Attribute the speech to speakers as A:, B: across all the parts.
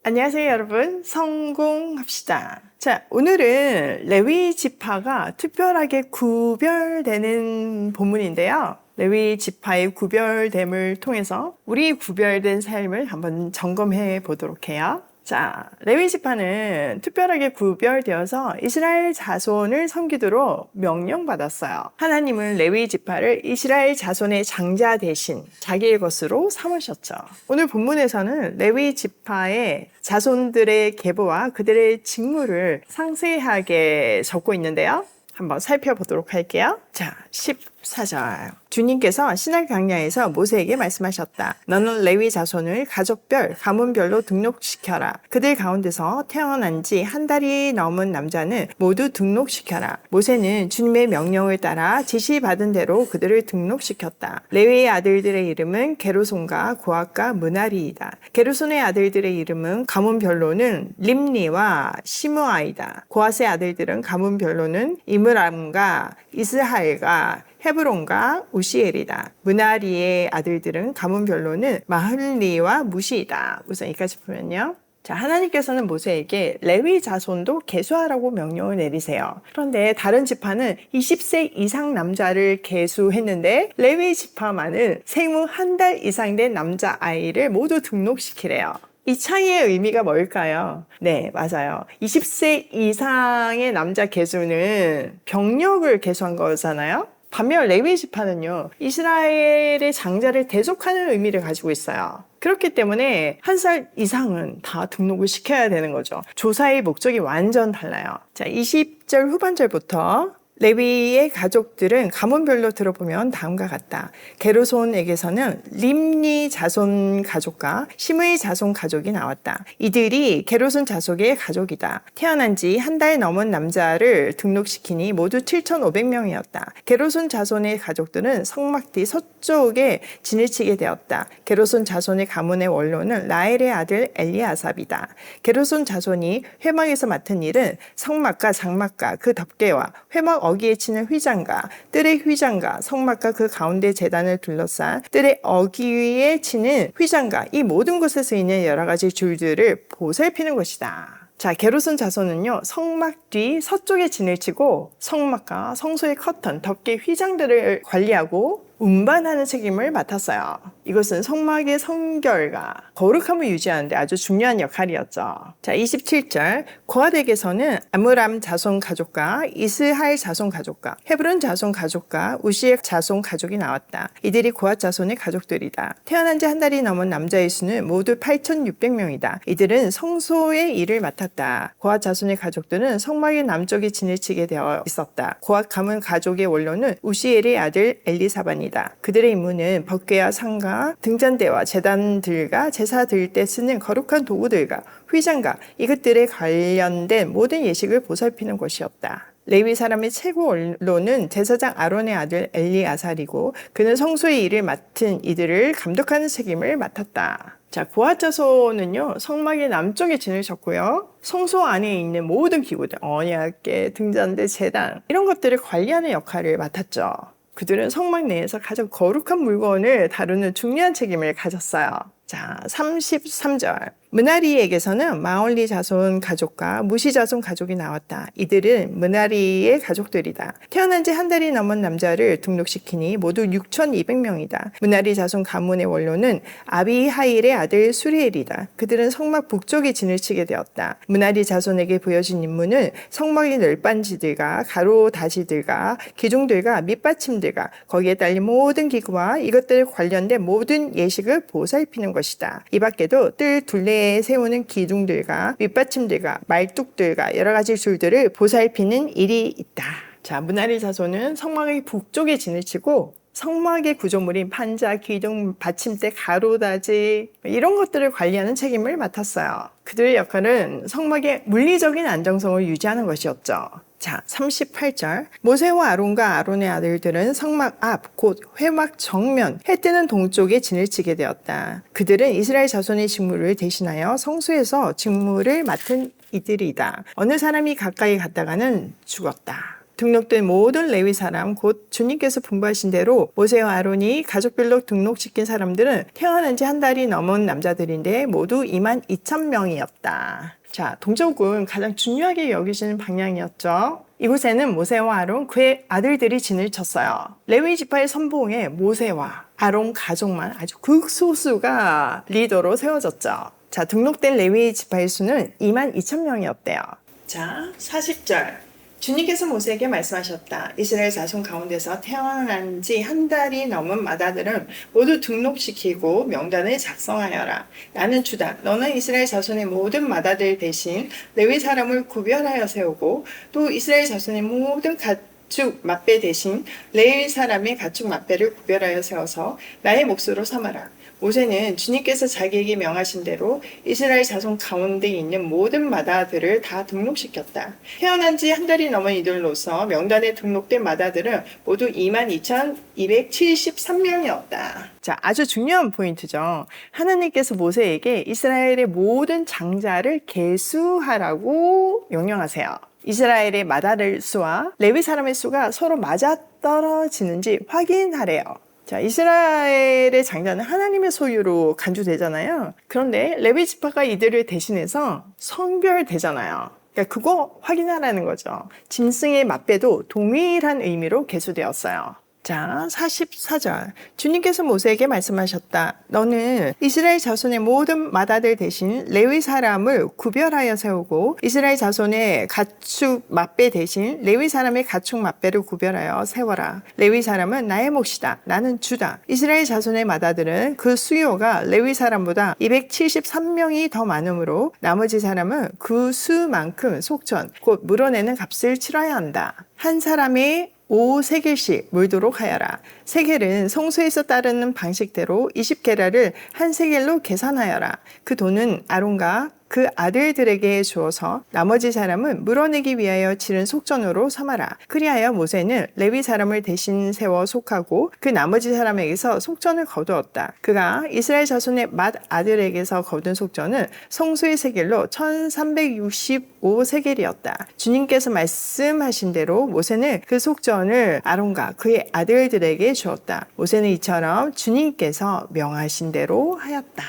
A: 안녕하세요, 여러분. 성공합시다. 자, 오늘은 레위 지파가 특별하게 구별되는 본문인데요. 레위 지파의 구별됨을 통해서 우리 구별된 삶을 한번 점검해 보도록 해요. 자, 레위 지파는 특별하게 구별되어서 이스라엘 자손을 섬기도록 명령받았어요. 하나님은 레위 지파를 이스라엘 자손의 장자 대신 자기의 것으로 삼으셨죠. 오늘 본문에서는 레위 지파의 자손들의 계보와 그들의 직무를 상세하게 적고 있는데요. 한번 살펴보도록 할게요. 자, 14절. 주님께서 시날 광야에서 모세에게 말씀하셨다. 너는 레위 자손을 가족별, 가문별로 등록시켜라. 그들 가운데서 태어난 지 한 달이 넘은 남자는 모두 등록시켜라. 모세는 주님의 명령을 따라 지시받은 대로 그들을 등록시켰다. 레위의 아들들의 이름은 게르손과 고핫과 므라리이다. 게르손의 아들들의 이름은 가문별로는 림니와 시므아이다. 고핫의 아들들은 가문별로는 이므람과 이스하엘과 헤브론과 우시엘이다. 므라리의 아들들은 가문별로는 마흘리와 무시이다. 우선 여기까지 보면요. 자, 하나님께서는 모세에게 레위 자손도 계수하라고 명령을 내리세요. 그런데 다른 지파는 20세 이상 남자를 계수했는데 레위 지파만은 생후 한 달 이상 된 남자아이를 모두 등록시키래요. 이 차이의 의미가 뭘까요? 네, 맞아요. 20세 이상의 남자 계수는 병력을 계수한 거잖아요. 반면 레위 지파는요, 이스라엘의 장자를 대속하는 의미를 가지고 있어요. 그렇기 때문에 한 살 이상은 다 등록을 시켜야 되는 거죠. 조사의 목적이 완전 달라요. 자, 20절 후반절부터 레위의 가족들은 가문별로 들어보면 다음과 같다. 게르손에게서는 림니 자손 가족과 시므의 자손 가족이 나왔다. 이들이 게르손 자손의 가족이다. 태어난 지 한 달 넘은 남자를 등록시키니 모두 7,500명이었다. 게르손 자손의 가족들은 성막 뒤 서쪽에 진을 치게 되었다. 게르손 자손의 가문의 원로는 라엘의 아들 엘리아삽이다. 게르손 자손이 회막에서 맡은 일은 성막과 장막과 그 덮개와 회막 어기에 치는 휘장과 뜰의 휘장과 성막과 그 가운데 제단을 둘러싼 뜰의 어기에 치는 휘장과 이 모든 곳에서 있는 여러 가지 줄들을 보살피는 것이다. 자, 게르손 자손은요, 성막 뒤 서쪽에 진을 치고 성막과 성소의 커튼, 덮개, 휘장들을 관리하고 운반하는 책임을 맡았어요. 이것은 성막의 성결과 거룩함을 유지하는 데 아주 중요한 역할이었죠. 자, 27절. 고핫에게서는 아므람 자손 가족과 이스하엘 자손 가족과 헤브론 자손 가족과 우시엘 자손 가족이 나왔다. 이들이 고핫 자손의 가족들이다. 태어난 지 한 달이 넘은 남자의 수는 모두 8,600명이다. 이들은 성소의 일을 맡았다. 고핫 자손의 가족들은 성막의 남쪽에 진을 치게 되어 있었다. 고핫 가문 가족의 원로는 우시엘의 아들 엘리사반이다. 그들의 임무는 법궤와 상과 등잔대와 제단들과 제사 드릴 때 쓰는 거룩한 도구들과 휘장과 이것들에 관련된 모든 예식을 보살피는 것이었다. 레위 사람의 최고 원로는 제사장 아론의 아들 엘리아살이고 그는 성소의 일을 맡은 이들을 감독하는 책임을 맡았다. 자, 고핫 자손은요, 성막의 남쪽에 진을 쳤고요. 성소 안에 있는 모든 기구들, 언약궤, 등잔대, 제단 이런 것들을 관리하는 역할을 맡았죠. 그들은 성막 내에서 가장 거룩한 물건을 다루는 중요한 책임을 가졌어요. 자, 33절. 므라리에게서는 마올리 자손 가족과 무시 자손 가족이 나왔다. 이들은 므라리의 가족들이다. 태어난 지 한 달이 넘은 남자를 등록시키니 모두 6,200명이다. 므라리 자손 가문의 원로는 아비하일의 아들 수리엘이다. 그들은 성막 북쪽에 진을 치게 되었다. 므라리 자손에게 보여진 임무는 성막의 널빤지들과 가로다시들과 기둥들과 밑받침들과 거기에 딸린 모든 기구와 이것들 관련된 모든 예식을 보살피는 것이다. 이 밖에도 뜰 둘레 세우는 기둥들과 밑받침들과 말뚝들과 여러 가지 줄들을 보살피는 일이 있다. 자, 므라리 자손은 성막의 북쪽에 진을 치고 성막의 구조물인 판자, 기둥, 받침대, 가로다지 이런 것들을 관리하는 책임을 맡았어요. 그들의 역할은 성막의 물리적인 안정성을 유지하는 것이었죠. 자, 38절. 모세와 아론과 아론의 아들들은 성막 앞, 곧 회막 정면, 해 뜨는 동쪽에 진을 치게 되었다. 그들은 이스라엘 자손의 직무를 대신하여 성소에서 직무를 맡은 이들이다. 어느 사람이 가까이 갔다가는 죽었다. 등록된 모든 레위 사람 곧 주님께서 분부하신 대로 모세와 아론이 가족별로 등록시킨 사람들은 태어난 지 한 달이 넘은 남자들인데 모두 22,000명이었다. 자, 동족은 가장 중요하게 여기시는 방향이었죠. 이곳에는 모세와 아론 그의 아들들이 진을 쳤어요. 레위 지파의 선봉에 모세와 아론 가족만 아주 극소수가 리더로 세워졌죠. 자, 등록된 레위 지파의 수는 22,000명이었대요. 자, 40절. 주님께서 모세에게 말씀하셨다. 이스라엘 자손 가운데서 태어난 지 한 달이 넘은 맏아들은 모두 등록시키고 명단을 작성하여라. 나는 주다. 너는 이스라엘 자손의 모든 맏아들 대신 레위 사람을 구별하여 세우고 또 이스라엘 자손의 모든 가축 맏배 대신 레위 사람의 가축 맏배를 구별하여 세워서 나의 몫으로 삼아라. 모세는 주님께서 자기에게 명하신 대로 이스라엘 자손 가운데 있는 모든 맏아들을 다 등록시켰다. 태어난 지 한 달이 넘은 이들로서 명단에 등록된 맏아들은 모두 22,273명이었다. 자, 아주 중요한 포인트죠. 하나님께서 모세에게 이스라엘의 모든 장자를 계수하라고 명령하세요. 이스라엘의 맏아들 수와 레위 사람의 수가 서로 맞아떨어지는지 확인하래요. 자, 이스라엘의 장자는 하나님의 소유로 간주되잖아요. 그런데 레위 지파가 이들을 대신해서 성별되잖아요. 그러니까 그거 확인하라는 거죠. 짐승의 맏배도 동일한 의미로 계수되었어요. 자, 44절. 주님께서 모세에게 말씀하셨다. 너는 이스라엘 자손의 모든 맏아들 대신 레위 사람을 구별하여 세우고 이스라엘 자손의 가축 맏배 대신 레위 사람의 가축 맏배를 구별하여 세워라. 레위 사람은 나의 몫이다. 나는 주다. 이스라엘 자손의 맏아들은 그 수요가 레위 사람보다 273명이 더 많으므로 나머지 사람은 그 수만큼 속전, 곧 물어내는 값을 치러야 한다. 한 사람의 5세겔씩 물도록 하여라. 세겔은 성소에서 따르는 방식대로 20게라를 한 세겔로 계산하여라. 그 돈은 아론과 그 아들들에게 주어서 나머지 사람은 물어내기 위하여 치른 속전으로 삼아라. 그리하여 모세는 레위 사람을 대신 세워 속하고 그 나머지 사람에게서 속전을 거두었다. 그가 이스라엘 자손의 맏아들에게서 거둔 속전은 성소의 세겔로 1365세겔이었다. 주님께서 말씀하신 대로 모세는 그 속전을 아론과 그의 아들들에게 주었다. 모세는 이처럼 주님께서 명하신 대로 하였다.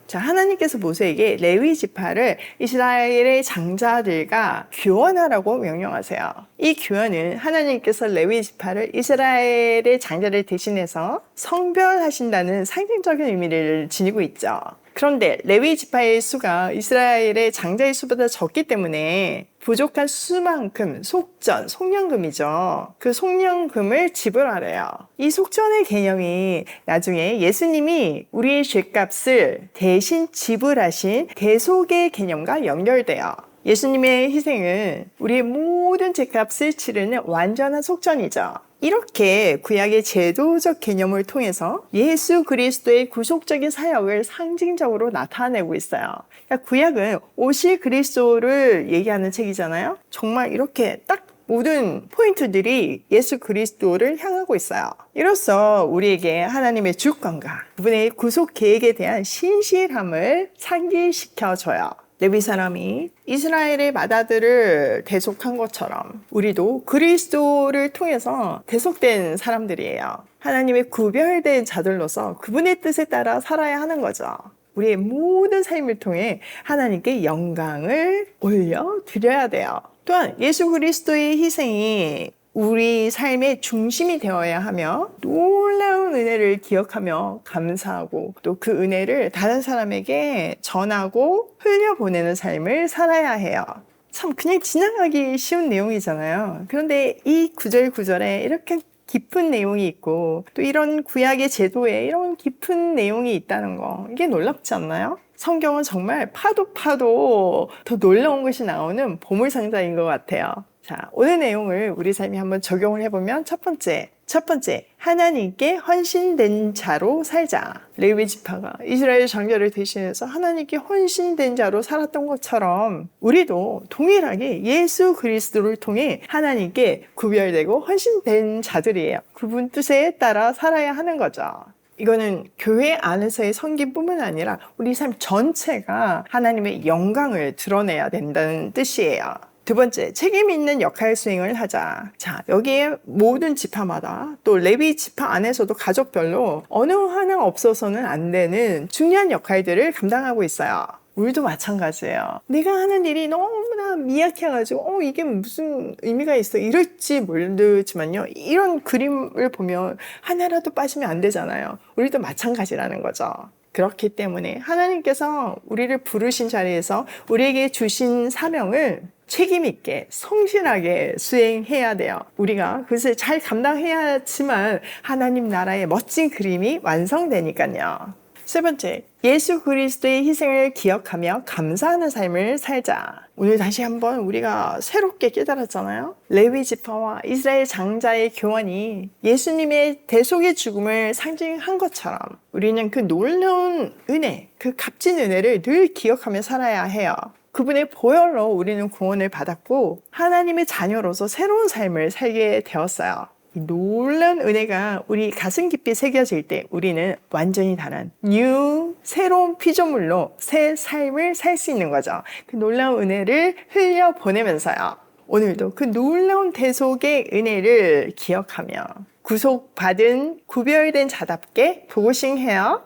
A: 자, 하나님께서 모세에게 레위 지파를 이스라엘의 장자들과 교환하라고 명령하세요. 이 교환은 하나님께서 레위 지파를 이스라엘의 장자를 대신해서 성별하신다는 상징적인 의미를 지니고 있죠. 그런데 레위 지파의 수가 이스라엘의 장자의 수보다 적기 때문에 부족한 수만큼 속전, 속량금이죠. 그 속량금을 지불하래요. 이 속전의 개념이 나중에 예수님이 우리의 죄값을 대신 지불하신 대속의 개념과 연결돼요. 예수님의 희생은 우리의 모든 죄값을 치르는 완전한 속전이죠. 이렇게 구약의 제도적 개념을 통해서 예수 그리스도의 구속적인 사역을 상징적으로 나타내고 있어요. 그러니까 구약은 오실 그리스도를 얘기하는 책이잖아요. 정말 이렇게 딱 모든 포인트들이 예수 그리스도를 향하고 있어요. 이로써 우리에게 하나님의 주권과 그분의 구속 계획에 대한 신실함을 상기시켜줘요. 레위 사람이 이스라엘의 맏아들을 대속한 것처럼 우리도 그리스도를 통해서 대속된 사람들이에요. 하나님의 구별된 자들로서 그분의 뜻에 따라 살아야 하는 거죠. 우리의 모든 삶을 통해 하나님께 영광을 올려드려야 돼요. 또한 예수 그리스도의 희생이 우리 삶의 중심이 되어야 하며 놀라운 은혜를 기억하며 감사하고 또 그 은혜를 다른 사람에게 전하고 흘려보내는 삶을 살아야 해요. 참 그냥 지나가기 쉬운 내용이잖아요. 그런데 이 구절구절에 이렇게 깊은 내용이 있고 또 이런 구약의 제도에 이런 깊은 내용이 있다는 거, 이게 놀랍지 않나요? 성경은 정말 파도 더 놀라운 것이 나오는 보물상자인 것 같아요. 자, 오늘 내용을 우리 삶에 한번 적용을 해보면 첫 번째, 하나님께 헌신된 자로 살자. 레위 지파가 이스라엘 장자를 대신해서 하나님께 헌신된 자로 살았던 것처럼 우리도 동일하게 예수 그리스도를 통해 하나님께 구별되고 헌신된 자들이에요. 그분 뜻에 따라 살아야 하는 거죠. 이거는 교회 안에서의 섬김뿐만 아니라 우리 삶 전체가 하나님의 영광을 드러내야 된다는 뜻이에요. 두 번째, 책임 있는 역할 수행을 하자. 자, 여기에 모든 지파마다 또 레위 지파 안에서도 가족별로 어느 하나 없어서는 안 되는 중요한 역할들을 감당하고 있어요. 우리도 마찬가지예요. 내가 하는 일이 너무나 미약해가지고 이게 무슨 의미가 있어 이럴지 모르지만요. 이런 그림을 보면 하나라도 빠지면 안 되잖아요. 우리도 마찬가지라는 거죠. 그렇기 때문에 하나님께서 우리를 부르신 자리에서 우리에게 주신 사명을 책임 있게 성실하게 수행해야 돼요. 우리가 그것을 잘 감당해야지만 하나님 나라의 멋진 그림이 완성되니까요. 세 번째, 예수 그리스도의 희생을 기억하며 감사하는 삶을 살자. 오늘 다시 한번 우리가 새롭게 깨달았잖아요. 레위 지파와 이스라엘 장자의 교환이 예수님의 대속의 죽음을 상징한 것처럼 우리는 그 놀라운 은혜, 그 값진 은혜를 늘 기억하며 살아야 해요. 그분의 보혈로 우리는 구원을 받았고 하나님의 자녀로서 새로운 삶을 살게 되었어요. 이 놀라운 은혜가 우리 가슴 깊이 새겨질 때 우리는 완전히 다른 새로운 피조물로 새 삶을 살 수 있는 거죠. 그 놀라운 은혜를 흘려보내면서요. 오늘도 그 놀라운 대속의 은혜를 기억하며 구속받은 구별된 자답게 도고싱해요.